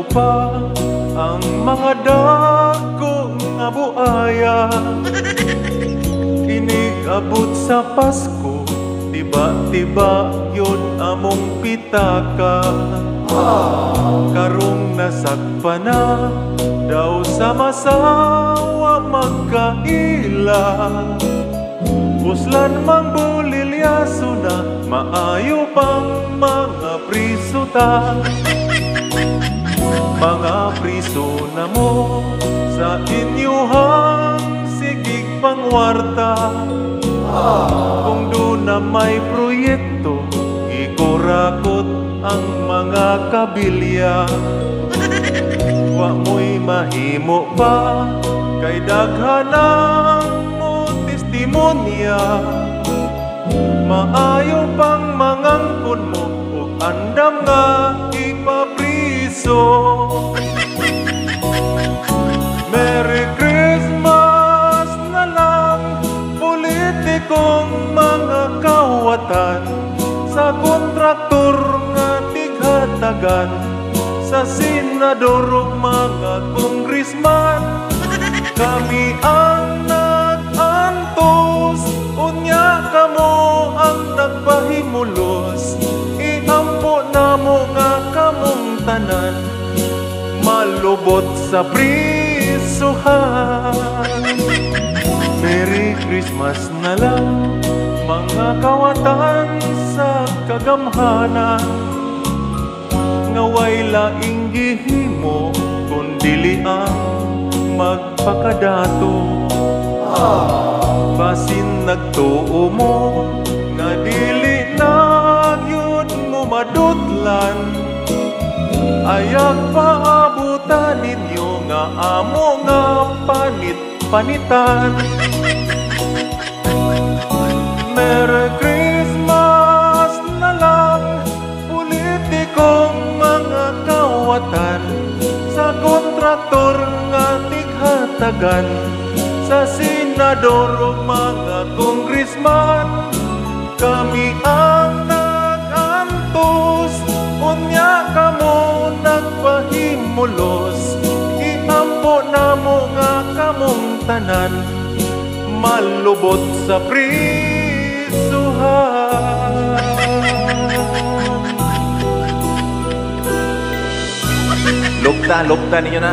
ko pa ang mga dako nga buaya. Inigabot sa Pasko, tiba-tiba yun among pitaka. Karong nasagpa na daw sa masawa magkaila. Puslan mang bulilyaso na maayo pang mga prisuta. Mga priso na mo sa inyuhang sigig pangwarta. Kung doon na may proyekto, ikurakot ang mga kabilya. Wa mo'y mahimo pa kay daghanang mo testimonya. Maayo pang mangangkon mo ug andam nga ipapriso. Merry Christmas na lang, politikong mga kawatan, sa kontraktor nga tighatagan, sa senador ug mga kongresman. Kami ang nag-antos, unya kamo ang nagpahimulos. Iampo namo nga kamong tanan, malubot sa prisuhan. Merry Christmas na lang, mga kawatan sa kagamhanan. Ngaway laing gihimo kundili ang magpakadato. Basin nagtuo mo nga dili na gyud mo madutlan. Ayag paabutan ninyo nga amo nga panit-panitan. Merry Christmas na lang, politikong mga kawatan, sa kontraktor nga tighatagan, sa senador ug mga kongresman. Kami ang nag-antos, unya kamo nagpahimulos. Iampo namo nga kamong tanan, malubot sa prisuhan. Lugta ninyo na.